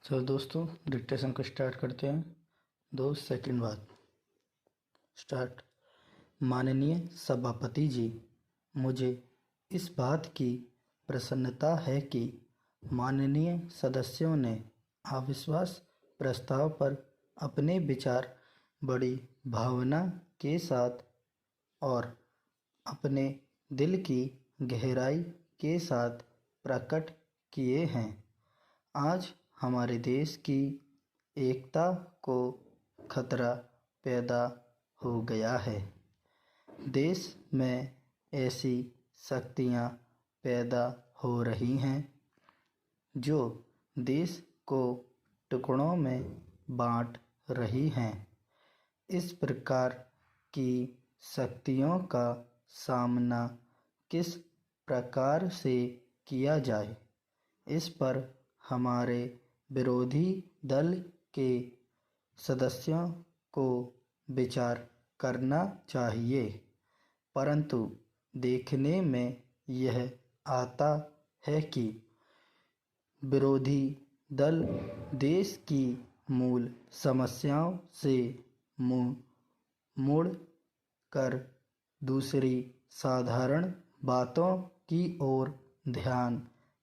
चलो दोस्तों, डिक्टेशन को स्टार्ट करते हैं। 2 सेकंड बाद स्टार्ट। माननीय सभापति जी, मुझे इस बात की प्रसन्नता है कि माननीय सदस्यों ने अविश्वास प्रस्ताव पर अपने विचार बड़ी भावना के साथ और अपने दिल की गहराई के साथ प्रकट किए हैं। आज हमारे देश की एकता को खतरा पैदा हो गया है। देश में ऐसी शक्तियाँ पैदा हो रही हैं जो देश को टुकड़ों में बांट रही हैं। इस प्रकार की शक्तियों का सामना किस प्रकार से किया जाए, इस पर हमारे विरोधी दल के सदस्यों को विचार करना चाहिए, परंतु देखने में यह आता है कि विरोधी दल देश की मूल समस्याओं से मुंह मोड़ कर दूसरी साधारण बातों की ओर ध्यान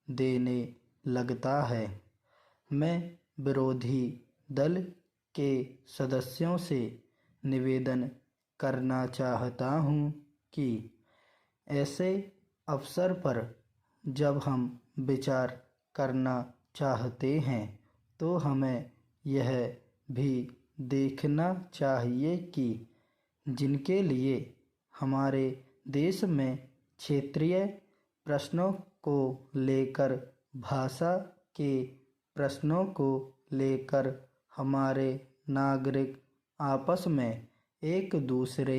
देने लगता है। मैं विरोधी दल के सदस्यों से निवेदन करना चाहता हूं कि ऐसे अवसर पर जब हम विचार करना चाहते हैं तो हमें यह भी देखना चाहिए कि जिनके लिए हमारे देश में क्षेत्रीय प्रश्नों को लेकर, भाषा के प्रश्नों को लेकर हमारे नागरिक आपस में एक दूसरे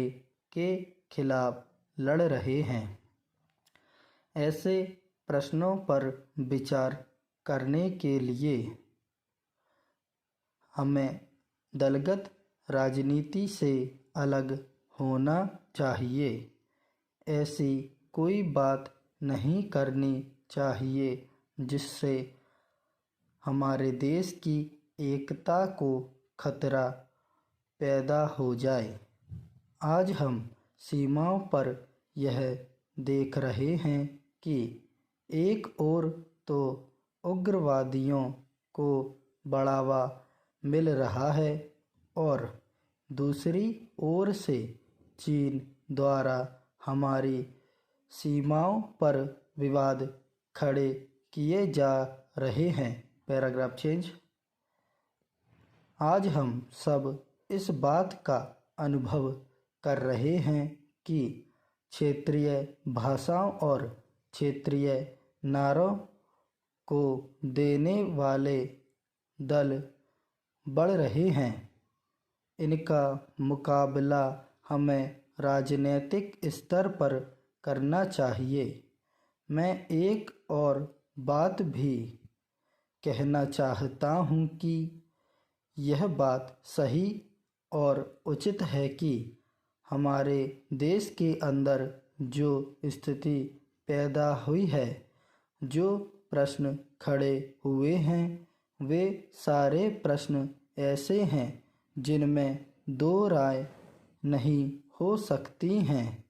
के खिलाफ लड़ रहे हैं। ऐसे प्रश्नों पर विचार करने के लिए हमें दलगत राजनीति से अलग होना चाहिए। ऐसी कोई बात नहीं करनी चाहिए जिससे हमारे देश की एकता को खतरा पैदा हो जाए। आज हम सीमाओं पर यह देख रहे हैं कि एक ओर तो उग्रवादियों को बढ़ावा मिल रहा है और दूसरी ओर से चीन द्वारा हमारी सीमाओं पर विवाद खड़े किए जा रहे हैं। Paragraph change. आज हम सब इस बात का अनुभव कर रहे हैं कि क्षेत्रीय भाषाओं और क्षेत्रीय नारों को देने वाले दल बढ़ रहे हैं। इनका मुकाबला हमें राजनीतिक स्तर पर करना चाहिए। मैं एक और बात भी कहना चाहता हूँ कि यह बात सही और उचित है कि हमारे देश के अंदर जो स्थिति पैदा हुई है, जो प्रश्न खड़े हुए हैं, वे सारे प्रश्न ऐसे हैं जिनमें दो राय नहीं हो सकती हैं।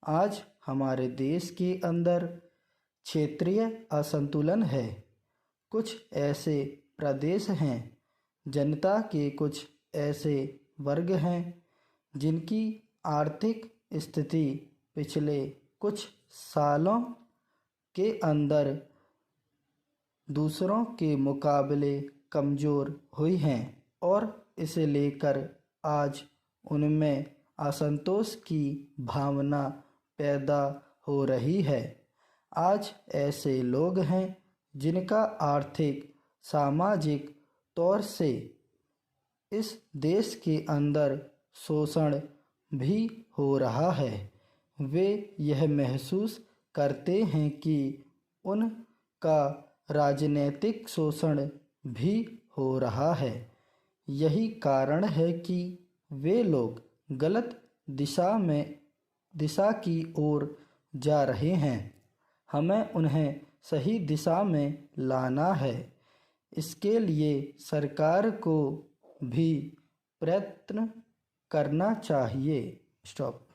आज हमारे देश के अंदर क्षेत्रीय असंतुलन है। कुछ ऐसे प्रदेश हैं, जनता के कुछ ऐसे वर्ग हैं जिनकी आर्थिक स्थिति पिछले कुछ सालों के अंदर दूसरों के मुकाबले कमज़ोर हुई हैं और इसे लेकर आज उनमें असंतोष की भावना पैदा हो रही है। आज ऐसे लोग हैं जिनका आर्थिक सामाजिक तौर से इस देश के अंदर शोषण भी हो रहा है। वे यह महसूस करते हैं कि उनका राजनीतिक शोषण भी हो रहा है। यही कारण है कि वे लोग गलत दिशा की ओर जा रहे हैं। हमें उन्हें सही दिशा में लाना है। इसके लिए सरकार को भी प्रयत्न करना चाहिए। स्टॉप।